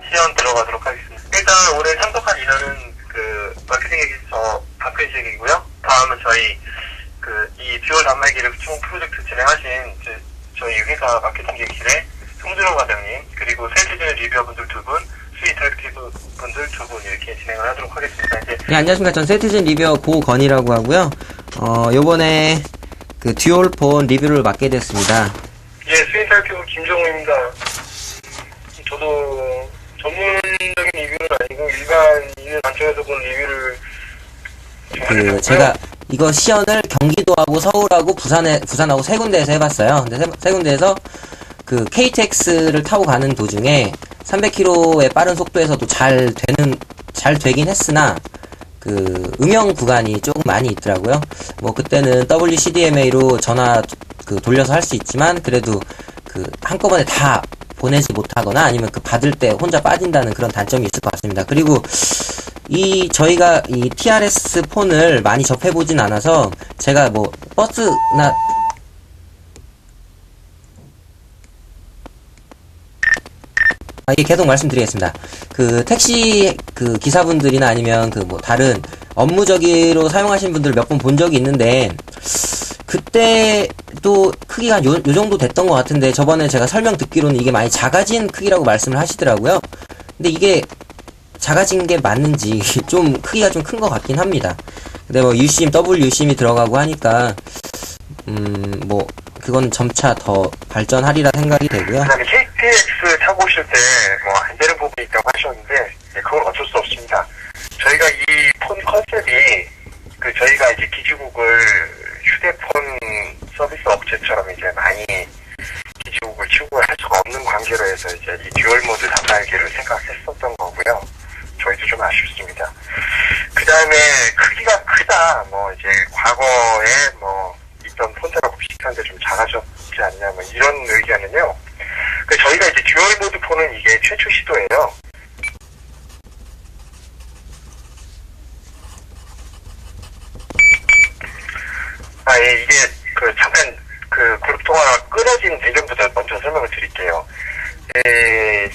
시연 들어가도록 하겠습니다. 일단 오늘 참석한 인원은 그 마케팅 얘기서 박근식이고요. 다음은 저희 이 듀얼 단말기를 총 프로젝트 진행하신 저희 회사 마케팅 기획실의 송준호 과장님, 그리고 세티즌 리뷰어분들 2분, 수위 인터랙티브 분들 2분 이렇게 진행을 하도록 하겠습니다. 이제 네, 안녕하십니까. 전 세티즌 리뷰어 고건이라고 하고요. 요번에 그 듀얼폰 리뷰를 맡게 됐습니다. 예, 수위 인터랙티브 김정우입니다. 저도 전문적인 리뷰는 아니고 일반인의 관점에서 본 리뷰를 제가 이거 시연을 경기도하고 서울하고 부산하고 세 군데에서 해봤어요. 근데 세 군데에서 그 KTX를 타고 가는 도중에 300km의 빠른 속도에서도 잘 되긴 했으나 그 음영 구간이 조금 많이 있더라고요. 뭐 그때는 WCDMA로 전화 돌려서 할 수 있지만 그래도 한꺼번에 다 보내지 못하거나 아니면 받을 때 혼자 빠진다는 그런 단점이 있을 것 같습니다. 그리고 저희가 이 TRS 폰을 많이 접해보진 않아서 제가 뭐 버스나 이게 계속 말씀드리겠습니다. 택시 기사분들이나 아니면 뭐 다른 업무적으로 사용하신 분들 몇 번 본 적이 있는데 그때도 크기가 한 요 정도 됐던 것 같은데 저번에 제가 설명 듣기로는 이게 많이 작아진 크기라고 말씀을 하시더라고요. 근데 이게 작아진 게 맞는지 좀 크기가 좀 큰 것 같긴 합니다. 근데 뭐 UCM, WCM이 들어가고 하니까 뭐 그건 점차 더 발전하리라 생각이 되고요. 그다음에 KTX 타고 오실 때 뭐 안 되는 부분이 있다고 하셨는데 그건 어쩔 수 없습니다. 저희가 이 폰 컨셉이 저희가 이제 기지국을 휴대폰 서비스 업체처럼 이제 많이 기지국을 추구할 수가 없는 관계로 해서 이제 이 듀얼 모드 단말기를 생각했었던 거고요. 저희도 좀 아쉽습니다. 그 다음에 크기가 크다, 뭐 이제 과거에 뭐 있던 폰들하고 비슷한데 좀 작아졌지 않냐, 뭐 이런 의견은요. 저희가 이제 듀얼 모드 폰은 이게 최초 시도예요. 예, 이게 잠깐 그룹 통화가 끊어진 배경부터 먼저 설명을 드릴게요.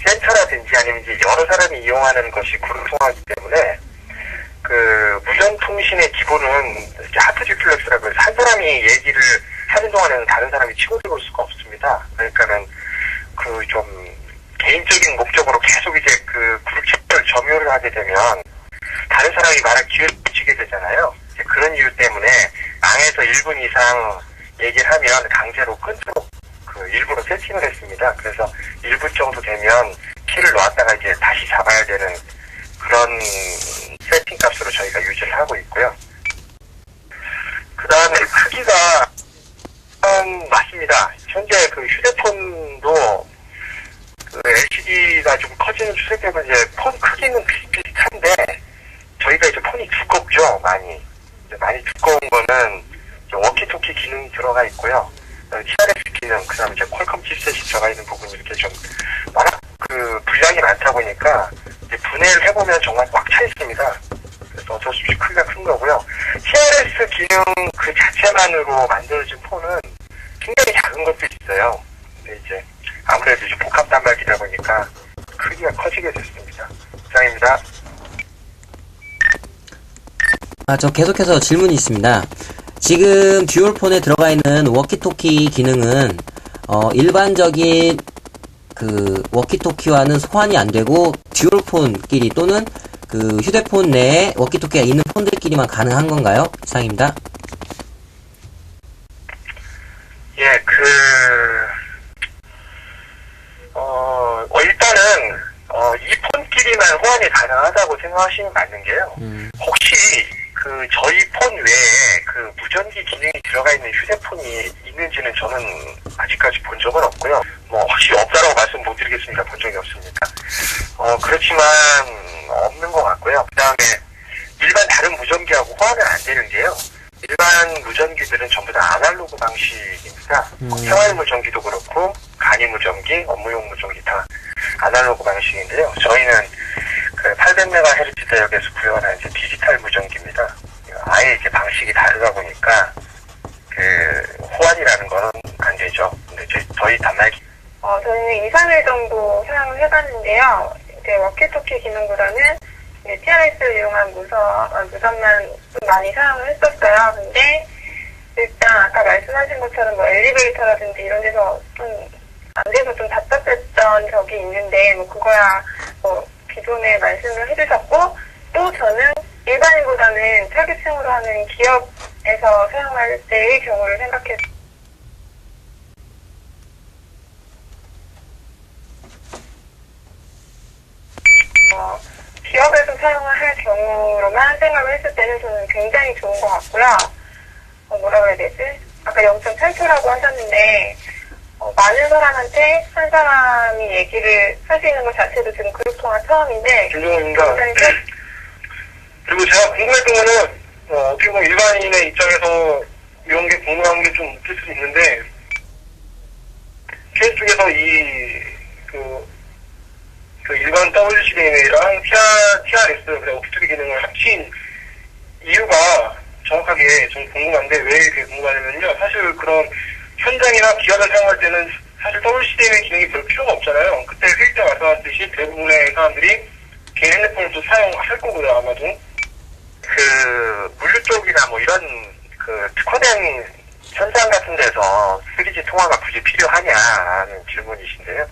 센터라든지 아니면 이제 여러 사람이 이용하는 것이 그룹 통화이기 때문에 무선 통신의 기본은 이제 하트 듀플렉스라고 해서 한 사람이 얘기를 하는 동안에는 다른 사람이 치고 들어올 수가 없습니다. 그러니까는 좀 개인적인 목적으로 계속 이제 그룹 챗을 점유를 하게 되면 다른 사람이 말할 기회를 붙이게 되잖아요. 그런 이유 때문에 망에서 1분 이상 얘기를 하면 강제로 끊도록 일부러 세팅을 했습니다. 그래서 1분 정도 되면 키를 놓았다가 이제 다시 잡아야 되는 그런 세팅 값으로 저희가 유지를 하고 있고요. 그 다음에 크기가 맞습니다. 현재 휴대폰도 LCD가 좀 커지는 추세 때문에 이제 폰 크기는 비슷비슷한데 저희가 이제 폰이 두껍죠, 많이. 많이 두꺼운 거는 워키토키 기능이 들어가 있고요. TRS 기능, 그 다음에 이제 퀄컴 칩셋이 들어가 있는 부분이 이렇게 좀 워낙 분량이 많다 보니까 이제 분해를 해보면 정말 꽉 차 있습니다. 그래서 어쩔 수 없이 크기가 큰 거고요. TRS 기능 그 자체만으로 만들어진 폰은 굉장히 작은 것도 있어요. 근데 이제 아무래도 이제 복합 단말기다 보니까 크기가 커지게 됐습니다. 이상입니다. 저 계속해서 질문이 있습니다. 지금 듀얼폰에 들어가 있는 워키토키 기능은 일반적인 워키토키와는 소환이 안 되고 듀얼폰끼리 또는 휴대폰 내에 워키토키가 있는 폰들끼리만 가능한 건가요? 이상입니다. 예, 일단은 이 폰끼리만 호환이 가능하다고 생각하시면 맞는 게요. 혹시 저희 폰 외에 무전기 기능이 들어가 있는 휴대폰이 있는지는 저는 아직까지 본 적은 없고요. 뭐 확실히 없다라고 말씀 못 드리겠습니다. 본 적이 없습니다. 그렇지만 없는 것 같고요. 그 다음에 일반 다른 무전기하고 호환은 안 되는 게요. 일반 무전기들은 전부 다 아날로그 방식입니다. 생활 무전기도 그렇고 간이 무전기, 업무용 무전기 다 아날로그 방식인데요. 저희는 800MHz 대역에서 구현한 이제 디지털 무전기입니다. 아예 이제 방식이 다르다 보니까 호환이라는 거는 안 되죠. 근데 저희 단말기 저는 2, 3일 정도 사용을 해봤는데요. 같아요. 워키토키 기능보다는 TRS를 이용한 무선만 좀 많이 사용을 했었어요. 근데 일단 아까 말씀하신 것처럼 뭐 엘리베이터라든지 이런 데서 좀 안 돼서 좀 답답했던 적이 있는데 뭐 그거야 뭐 기존에 말씀을 해주셨고, 또 저는 일반인보다는 타겟층으로 하는 기업에서 사용할 때의 경우를 생각해서 기업에서 사용을 할 경우로만 생각을 했을 때는 저는 굉장히 좋은 것 같고요. 뭐라 그래야 되지? 아까 0.8초라고 하셨는데 많은 사람한테 한 사람이 얘기를 할 수 있는 것 자체도 지금 그룹 통화 처음인데 김종호입니다. 그리고 제가 궁금했던 거는 어떻게 보면 일반인의 입장에서 이런 게 궁금한 게 좀 웃길 수도 있는데, 케이스 쪽에서 그 일반 WCDMA랑 TRS, 오피토키 기능을 합친 이유가 정확하게 좀 궁금한데, 왜 이렇게 궁금하냐면요. 사실 그런 현장이나 기업을 사용할 때는 사실 WCDMA 기능이 별 필요가 없잖아요. 그때 회의 때 말씀하셨듯이 대부분의 사람들이 개인 핸드폰을 또 사용할 거고요, 아마도. 물류 쪽이나 뭐 이런 특화된 현장 같은 데서 3G 통화가 굳이 필요하냐는 질문이신데요.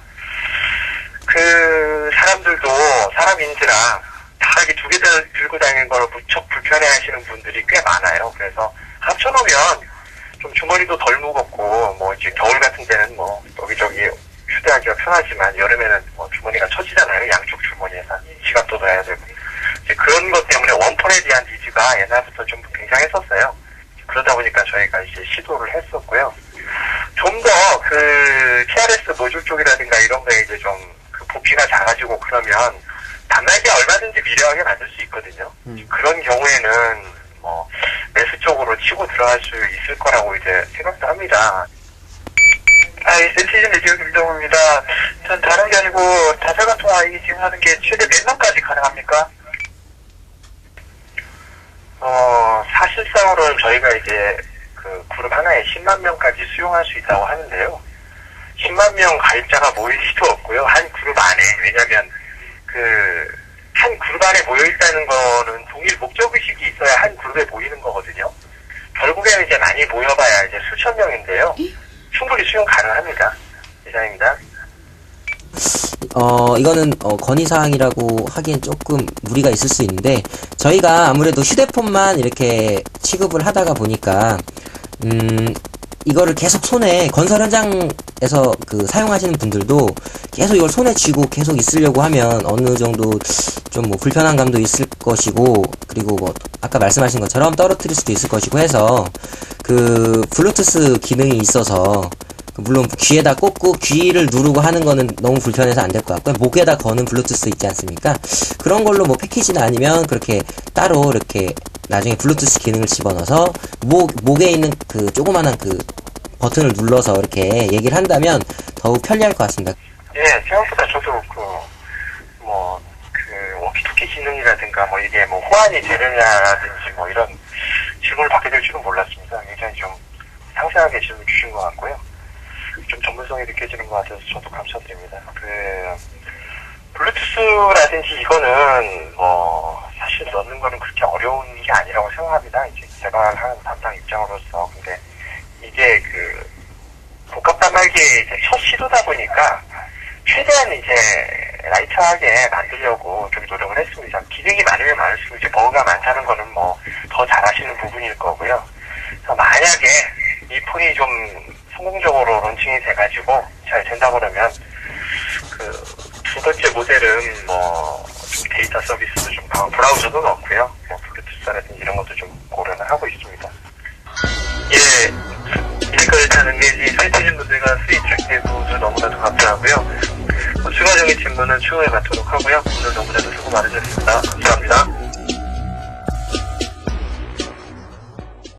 사람들도 사람인지라 다 이렇게 두 개 들고 다니는 걸 무척 불편해 하시는 분들이 꽤 많아요. 그래서 합쳐놓으면 좀 주머니도 덜 무겁고, 뭐 이제 겨울 같은 데는 뭐 여기저기 휴대하기가 편하지만 여름에는 뭐 주머니가 처지잖아요. 양쪽 주머니에서 지갑도 넣어야 되고. 이제 그런 것 때문에 원폰에 대한 니즈가 옛날부터 좀 굉장했었어요. 그러다 보니까 저희가 이제 시도를 했었고요. 좀 더 TRS 모듈 쪽이라든가 이런 거에 이제 좀 부피가 작아지고 그러면 단말기 얼마든지 미려하게 만들 수 있거든요. 그런 경우에는 뭐 매수 쪽으로 치고 들어갈 수 있을 거라고 이제 생각도 합니다. 네티즌 레디오 김정우입니다. 전 다른 게 아니고 다자간 통화 이 지금 하는 게 최대 몇 명까지 가능합니까? 사실상으로는 저희가 이제 그룹 하나에 10만 명까지 수용할 수 있다고 하는데요. 10만 명 가입자가 모일 수도 없고요. 한 그룹 안에. 왜냐면 한 그룹 안에 모여있다는 거는 동일 목적의식이 있어야 한 그룹에 모이는 거거든요. 결국에는 이제 많이 모여봐야 이제 수천 명인데요. 충분히 수용 가능합니다. 이상입니다. 이거는 건의사항이라고 하기엔 조금 무리가 있을 수 있는데, 저희가 아무래도 휴대폰만 이렇게 취급을 하다가 보니까 이거를 계속 건설 현장에서 사용하시는 분들도 계속 이걸 손에 쥐고 계속 있으려고 하면 어느 정도 좀 뭐 불편한 감도 있을 것이고, 그리고 뭐 아까 말씀하신 것처럼 떨어뜨릴 수도 있을 것이고 해서 블루투스 기능이 있어서, 물론 귀에다 꽂고 귀를 누르고 하는 거는 너무 불편해서 안 될 것 같고요. 목에다 거는 블루투스 있지 않습니까? 그런 걸로 뭐 패키지나 아니면 그렇게 따로 이렇게 나중에 블루투스 기능을 집어넣어서 목에 있는 조그만한 버튼을 눌러서 이렇게 얘기를 한다면 더욱 편리할 것 같습니다. 예, 생각보다 저도 워키토키 기능이라든가 뭐 이게 뭐 호환이 되느냐라든지 뭐 이런 질문을 받게 될 줄은 몰랐습니다. 굉장히 좀 상세하게 질문 주신 것 같고요. 좀 전문성이 느껴지는 것 같아서 저도 감사드립니다. 블루투스라든지 이거는 사실 넣는 거는 그렇게 어려운 게 아니라고 생각합니다. 이제 개발하는 담당 입장으로서. 근데 이게 복합 단말기의 이제 첫 시도다 보니까 최대한 이제 라이트하게 만들려고 좀 노력을 했습니다. 기능이 많으면 많을수록 이제 버그가 많다는 거는 뭐 더 잘하시는 부분일 거고요. 그래서 만약에 이 폰이 좀 성공적으로 론칭이 돼가지고 잘 된다 그러면 두 번째 모델은 뭐 좀 데이터 서비스도 좀 브라우저도 넣고요. 뭐 블루투스라든지 이런 것도 좀 고려는 하고 있습니다. 예, 이제까지 다 능력이 사이트진 분들과 수익 주시고 너무나도 감사하고요. 추가적인 질문은 추후에 받도록 하고요. 오늘 너무나도 수고 많으셨습니다. 감사합니다.